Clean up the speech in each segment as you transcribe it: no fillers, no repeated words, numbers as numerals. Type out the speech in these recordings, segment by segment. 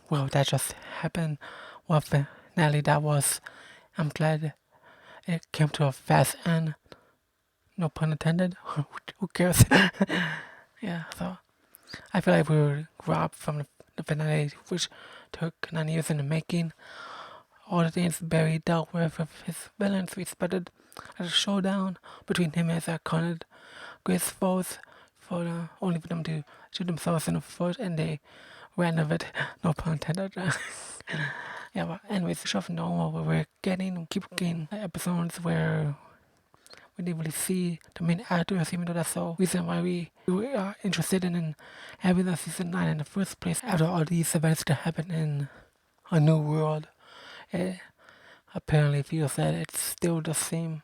well, that just happened. Well, finally, I'm glad it came to a fast end. No pun intended. Who cares? Yeah, so I feel like we were robbed from the finale, which took 9 years in the making. All the things Barry dealt with his villains, we expected a showdown between him and his iconic greatest foes, only for them to shoot themselves in the foot, and they ran of it. No pun intended. Yeah, but anyways, the show from normal where keep getting episodes where we didn't really see the main actors, even though that's the reason why we are interested in having a season 9 in the first place. After all these events that happen in a new world, it apparently feels that it's still the same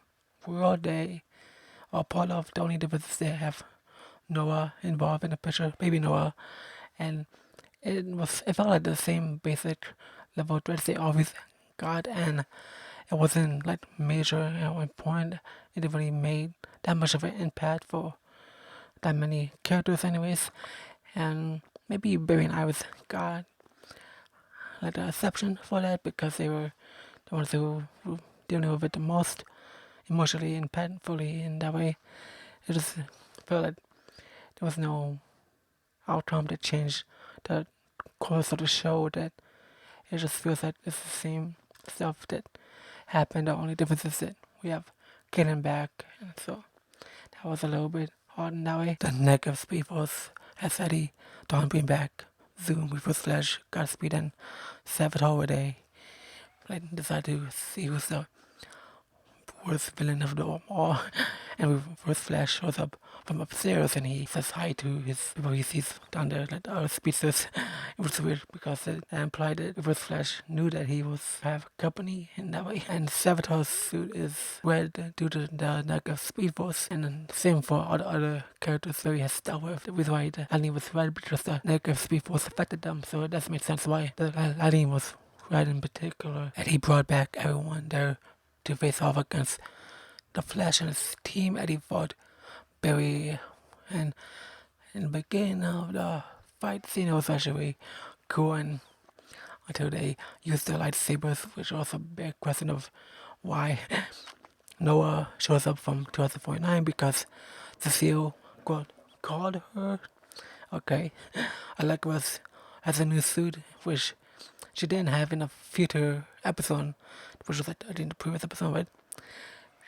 world they are part of. The only difference is they have Nora involved in the picture, baby Nora, and it felt like the same basic level threats they always got, and it wasn't like major at one point. It didn't really made that much of an impact for that many characters anyways. And maybe Barry and Iris got like the exception for that because they were the ones who were dealing with it the most emotionally and painfully in that way. It just felt like there was no outcome that changed the course of the show, that it just feels like it's the same stuff that happened. The only difference is that we have getting back, and so that was a little bit hard in that way. The negative speed was as Eddie, Don bring back Zoom, Reverse Flash, Godspeed, and Saboteur where they decide to see who's the worst villain of them all. And Reverse Flash shows up from upstairs and he says hi to his people he sees down there, like the other speedsters. It was weird because it implied that Reverse Flash knew that he was have company in that way. And Saboteur's suit is red due to the lack of speed force, and then same for all the other characters that he has dealt with. The reason why the lightning was red because the negative speed force affected them, so it does make sense why the lightning was red in particular. And he brought back everyone there to face off against the Flash and his team. Eddie fought Barry, and in the beginning of the fight scene, it was actually cool, and until they used their lightsabers, which was a big question of why Noah shows up from 2049 because Cecile called her. Okay, Allegra has a new suit, which she didn't have in a future episode, which was I think the previous episode, right?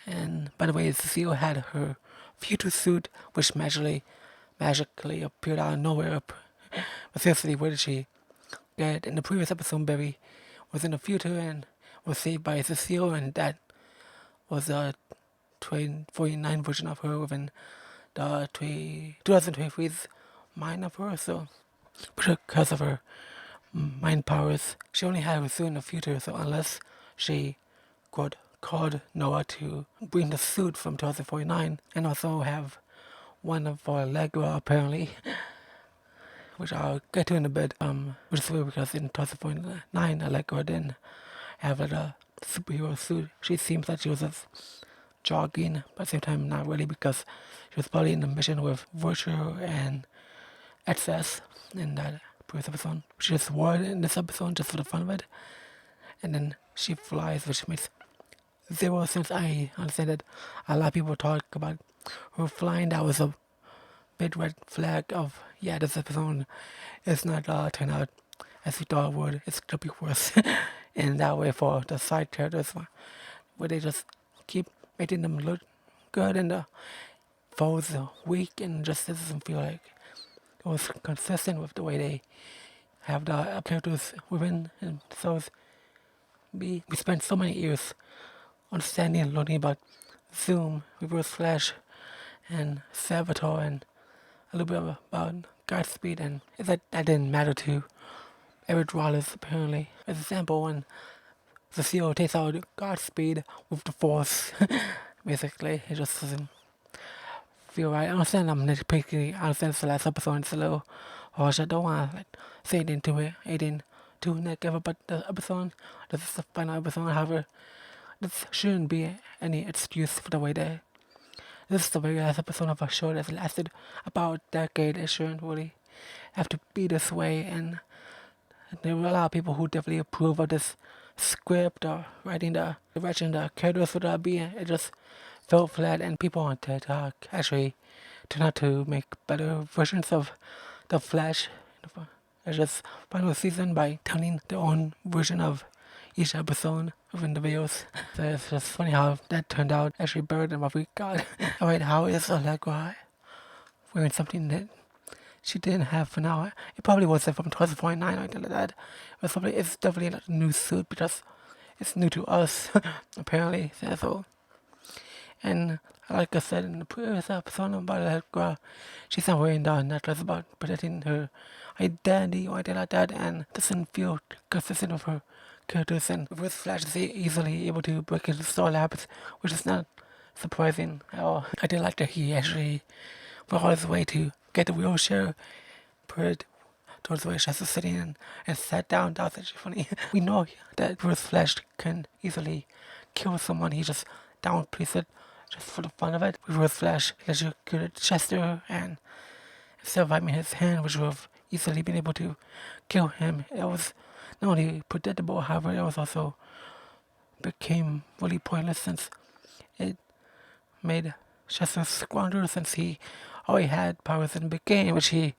And by the way, Cecile had her future suit, which magically appeared out of nowhere. But seriously, where did she get it? In the previous episode, Barry was in the future and was saved by Cecile, and that was the 2049 version of her within the 2023's mind of her. So, because of her mind powers, she only had her suit in the future. So unless she called Noah to bring the suit from 2049 and also have one for Allegra apparently, which I'll get to in a bit, which is weird because in 2049 Allegra didn't have like a superhero suit. She seems like she was just jogging, but at the same time not really because she was probably in the mission with Virtue and Excess in that previous episode. She just wore it in this episode just for the fun of it. And then she flies, which makes zero sense. I understand that a lot of people talk about her flying. That was a big red flag of, yeah, this episode is not turn out as we thought it would. It's gonna be worse in that way for the side characters, where they just keep making them look good and the foes are weak, and just doesn't feel like it was consistent with the way they have the characters within. And so we spent so many years understanding and learning about Zoom, Reverse Flash, and Saboteur, and a little bit about Godspeed, and that didn't matter to Eric Wallace apparently. As an example, when Cecile takes out Godspeed with the Force, basically, it just doesn't feel right. I understand I'm nitpicking. I understand it's the last episode, it's a little harsh. I don't want to say anything too negative about the episode. This is the final episode, however, this shouldn't be any excuse for the way that this is the very last episode of a show that's lasted about a decade. It shouldn't really have to be this way, and there were a lot of people who definitely approve of this script or writing the direction the characters would be. It just felt flat, and people on TikTok actually turned out to make better versions of the Flash. It's just final season by telling their own version of each episode within the videos. So it's just funny how that turned out actually better than what we got. Alright, how is Allegra wearing something that she didn't have for now? It probably was from 12.9 or anything like that. It's definitely not a new suit because it's new to us, apparently. So, and like I said in the previous episode about Allegra, she's not wearing the necklace about protecting her identity or anything like that, and doesn't feel consistent with her characters. And with Flash is easily able to break into Star Labs, which is not surprising at all. I did like that he actually went all his way to get the wheelchair, put it towards where she was sitting in, and sat down. That was actually funny. We know that Bruce Flash can easily kill someone. He just downplays it just for the fun of it. With Bruce Flash, he electrocuted Chester, and instead of wiping his hand, which would have easily been able to kill him, it was not only predictable, however, it was also became really pointless since it made Chester squander, since he already had powers in the beginning, which he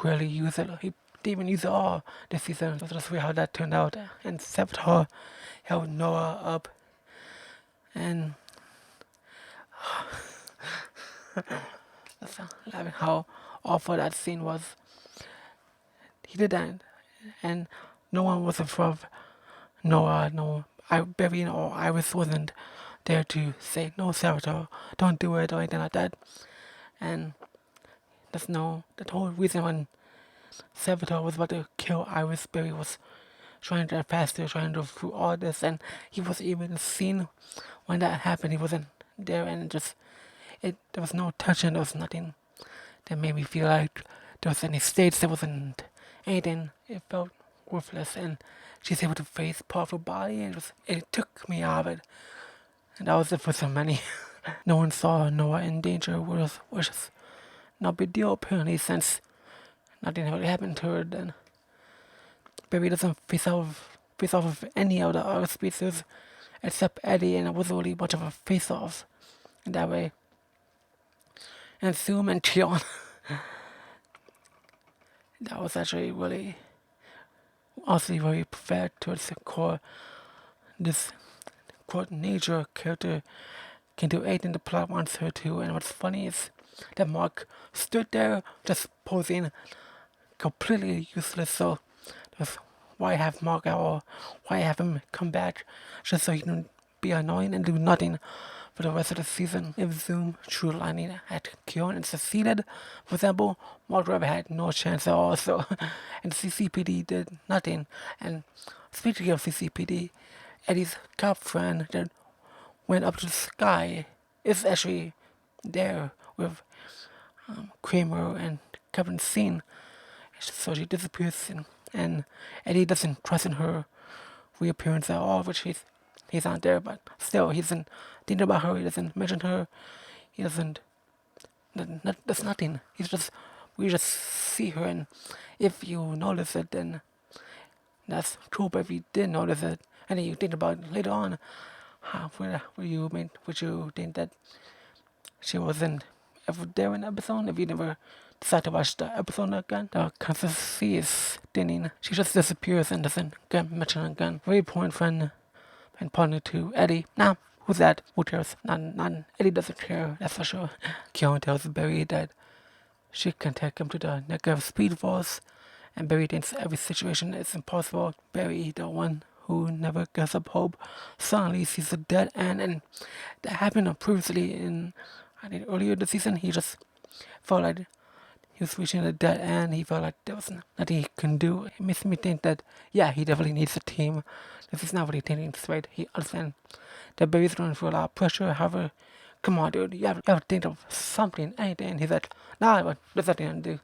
rarely used it. He didn't even use it all this season. So that's weird how that turned out. And Saboteur held Nora up, and laughing how awful that scene was. He did that, and no one was in front of Nora. Barry or Iris wasn't there to say, no, Saboteur, don't do it, or anything like that. And that's the whole reason when Saboteur was about to kill Iris, Barry was trying to faster, trying to do through all this, and he wasn't even seen when that happened. He wasn't there, and there was no tension, there was nothing that made me feel like there was any stakes, there wasn't anything. It felt worthless, and she's able to face part of her body, and it took me out of it. And that was it for so many. No one saw Nora in danger, which is no big deal apparently, since nothing really happened to her then. Barry doesn't face off with any of the other species except Eddie, and it wasn't really much of a face off in that way. And Zoom and Tion. That was actually really honestly very prepared towards the core. This quote nature character can do anything the plot wants her to, and what's funny is that Mark stood there just posing completely useless. So that's why have Mark at all? Why have him come back just so he can be annoying and do nothing for the rest of the season? If Zoom, True Lightning had killed and succeeded, for example, Mark Webber had no chance at all. So, and CCPD did nothing. And speaking of CCPD, Eddie's cop friend that went up to the sky is actually there with Kramer and Captain Scene. So she disappears, and Eddie doesn't trust in her reappearance at all, which he's not there, but still he doesn't think about her, he doesn't mention her, he doesn't, there's nothing. We just see her, and if you notice it, then that's cool, but if you didn't notice it, and then you think about it later on, would you think that she wasn't ever there in the episode? If you never decide to watch the episode again, the consistency is thinning. She just disappears and doesn't get mentioned again. Very important friend and partner to Eddie. Nah, who's that? Who cares? Not Eddie doesn't care, that's for sure. Kion tells Barry that she can take him to the negative speed force, and Barry thinks every situation is impossible. Barry, the one who never gives up hope, suddenly sees a dead end, and that happened previously I think earlier this season. He just felt like he was reaching a dead end. He felt like there was nothing he can do. It makes me think that, yeah, he definitely needs a team. This is not really thinking straight. He understands that Barry's going through a lot of pressure. However, come on, dude, you have to think of something, anything. He's like, nah, there's nothing to do.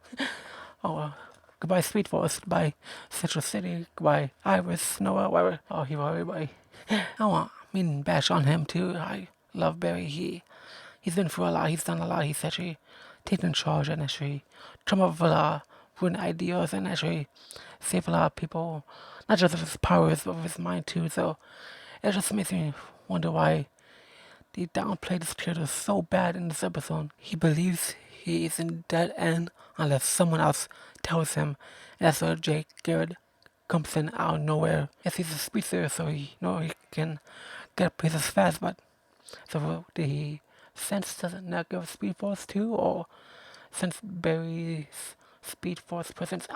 Oh, goodbye Speed Force, goodbye Central City, goodbye Iris, Nora, whatever. Oh, he will everybody. I mean, bash on him too. I love Barry. He's been through a lot. He's done a lot. He's actually taken charge and actually come up with a brilliant ideas and actually save a lot of people, not just with his powers, but with his mind too. So it just makes me wonder why they downplayed this character so bad in this episode. He believes he is in dead end unless someone else tells him. And that's where Jake Garrett comes in out of nowhere. Yes, he's a speedster, so he he can get places fast, but so did he sense the negative speed force too, or since Barry's speed force presence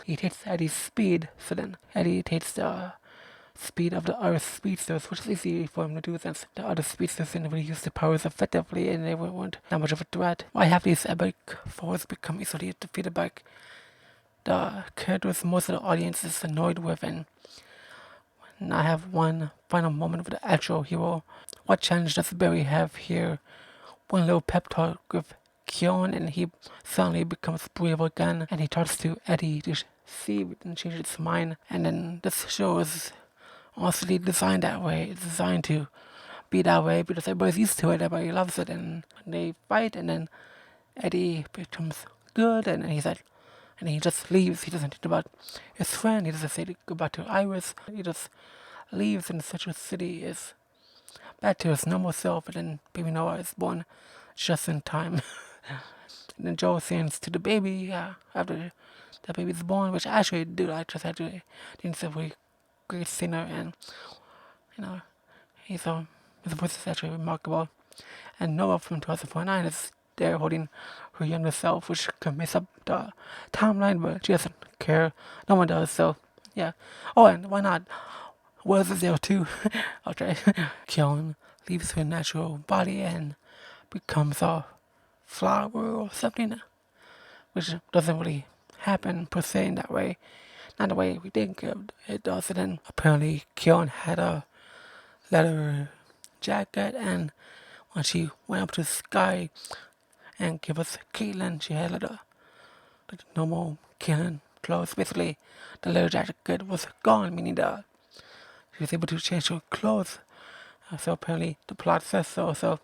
he takes Eddie's speed, so then Eddie takes the speed of the other speedsters, which is easy for him to do since the other speedsters didn't really use their powers effectively and they weren't that much of a threat. Why have these epic foes become easily defeated by the characters most of the audience is annoyed with, and not have one final moment with the actual hero? What challenge does Barry have here? One little pep talk with Keon and he suddenly becomes brave again and he talks to Eddie to see if it can change its mind. And then this show is honestly designed that way. It's designed to be that way because everybody's used to it, everybody loves it, and they fight and then Eddie becomes good and he's like, and he just leaves. He doesn't think about his friend, he doesn't say goodbye to Iris, he just leaves, and Central City is back to his normal self, and then baby Nora is born just in time. And then Joe sends to the baby after the baby's born, which I actually do. I just actually think he's a really great singer, and his voice is actually remarkable. And Nora from 2009 is there holding her younger self, which can mess up the timeline, but she doesn't care. No one does, so yeah. Oh, and why not? Wells is there too. Okay. Keon leaves her natural body and becomes a flower or something, which doesn't really happen per se in that way. Not the way we think it does. And then apparently Keon had a leather jacket, and when she went up to the sky and gave us Caitlin, she had like normal Caitlin clothes. Basically, the leather jacket was gone, meaning that she was able to change her clothes. So apparently the plot says so. So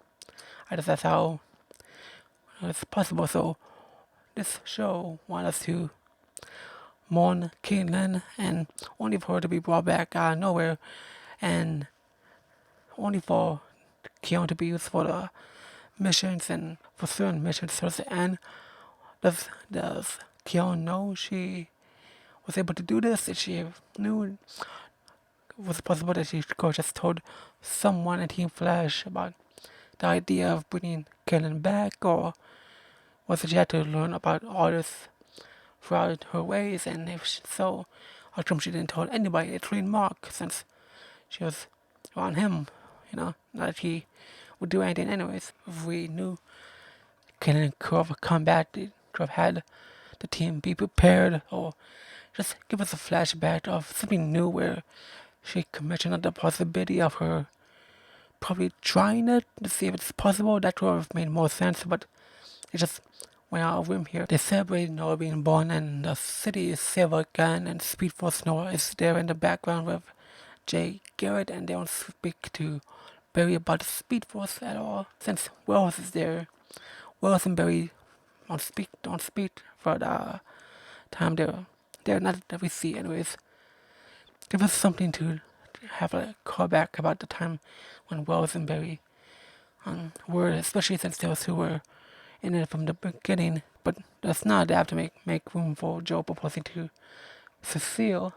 I guess that's how it's possible. So this show wants us to mourn Caitlin and only for her to be brought back out of nowhere, and only for Keon to be used for the missions and for certain missions towards the end. Does Keon know she was able to do this? Did she knew was it possible that she could have just told someone in Team Flash about the idea of bringing Caitlin back, or was it she had to learn about all this throughout her ways? And if so, how come she didn't tell anybody, including Mark, since she was around him, not that he would do anything anyways. If we knew Caitlin could have come back, they could have had the team be prepared, or just give us a flashback of something new where she could mention the possibility of her probably trying it to see if it's possible. That would have made more sense, but it just went out of room here. They celebrate Nora being born, and the city is safe again, and Speed Force Nora is there in the background with Jay Garrett, and they don't speak to Barry about the Speed Force at all. Since Wells is there, Wells and Barry don't speak for the time they're not that we see anyways. Give us something to have a callback about the time when Wells and Barry were, especially since those two were in it from the beginning. But that's not enough to make room for Joe proposing to Cecile,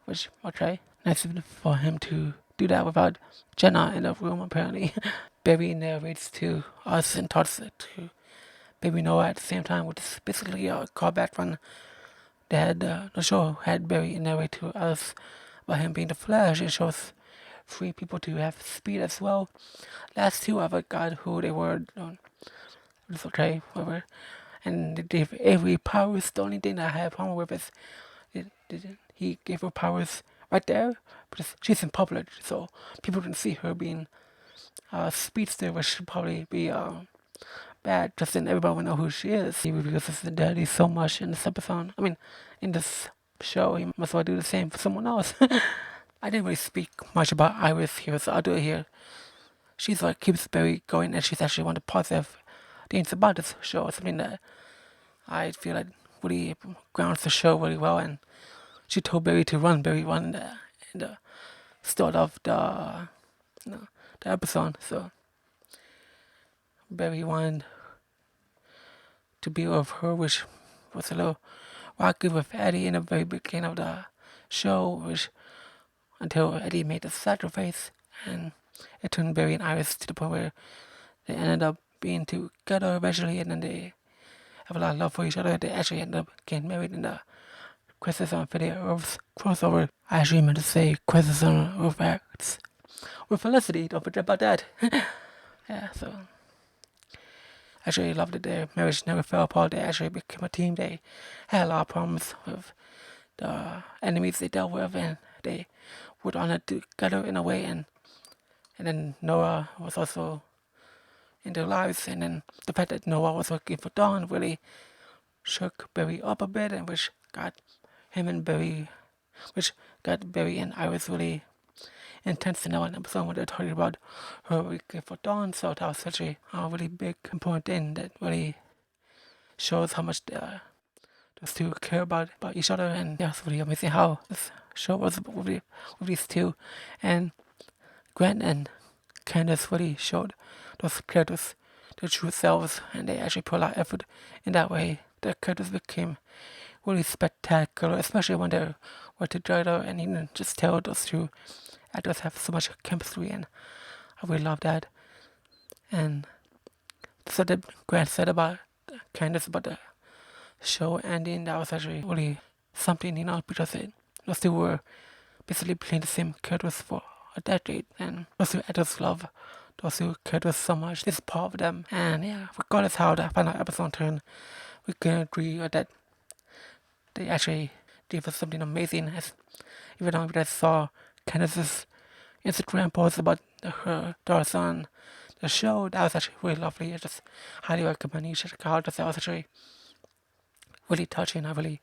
which, okay, nice for him to do that without Jenna in the room, apparently. Barry narrates to us and talks to Baby Noah at the same time, which is basically a callback when the show had Barry narrate to us about him being the Flash. It shows 3 people to have speed as well. Last 2 I forgot who they were. It's okay, whatever. And they gave Avery powers. The only thing that I have a problem with is he gave her powers right there, because she's in public, so people can see her being a speedster, which should probably be bad, because then everybody will know who she is. He reveals his daddy so much in this episode. I mean, in this show, he must well do the same for someone else. I didn't really speak much about Iris here, so I'll do it here. She's what keeps Barry going, and she's actually one of the positive things about this show. Something that I feel like really grounds the show really well, and she told Barry to run. Barry run in the start of the the episode. So Barry wanted to be with her, which was a little rocky with Eddie in the very beginning of the show, which until Eddie made the sacrifice, and it turned Barry and Iris to the point where they ended up being together eventually, and then they have a lot of love for each other. They actually ended up getting married in the Crisis on Infinite Earths crossover. I actually meant to say Crisis on Earth X with Felicity. Don't forget about that. Yeah, so I actually loved that their marriage never fell apart. They actually became a team. They had a lot of problems with the enemies they dealt with, and they worked on it together in a way. And then Nora was also in their lives, and then the fact that Nora was working for Dawn really shook Barry up a bit, and which got Barry and Iris really intense in that one episode when they're talking about her working for Dawn. So that was such a really big important thing that really shows how much those two care about each other. And yeah, it's really amazing how this show was with these two, and Grant and Candace really showed those characters their true selves, and they actually put a lot of effort in that way. Their characters became really spectacular, especially when they were together, and you can just tell those two actors have so much chemistry, and I really love that. And so that Grant said about Candace about the show ending, that was actually really something, because those two were basically playing the same characters for a decade, and those two actors love those two characters so much. This is part of them, and yeah, regardless how the final episode turned, we can agree that they actually did something amazing. Even though I saw Candace's Instagram post about her daughter's on the show, that was actually really lovely. I just highly recommend you check it out. That was actually really touching. I really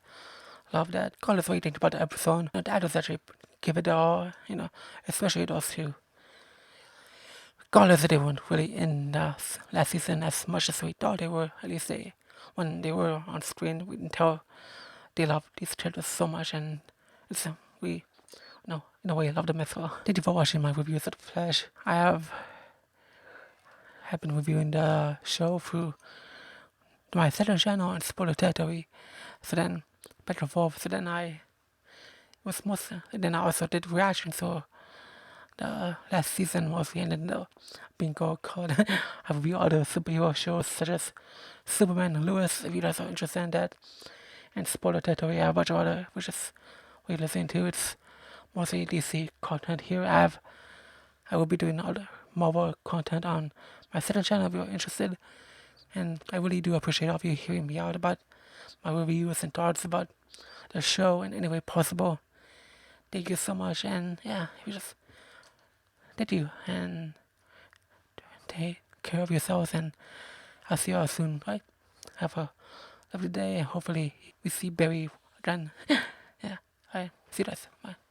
love that. Regardless what you think about the episode, the actors actually give it all, especially those two. Regardless, they weren't really in the last season as much as we thought they were. At least when they were on screen, we can tell they love these characters so much, and it's in a way, I love them as well. Thank you for watching my reviews of The Flash. I have been reviewing the show through my second channel on Spoiler Territory. So then, back and forth. So then I also did reactions. So the last season was the end of the bingo called I review other superhero shows such as Superman and Lewis, if you guys are interested in that. And Spoiler Territory, I have a bunch of other, which is what you're listening to. It's mostly DC content here. I will be doing other Marvel content on my second channel if you're interested. And I really do appreciate all of you hearing me out about my reviews and thoughts about the show in any way possible. Thank you so much, and yeah, thank you, and take care of yourselves, and I'll see you all soon, right? Have a lovely day, and hopefully we see Barry again. Yeah, alright, see you guys, bye.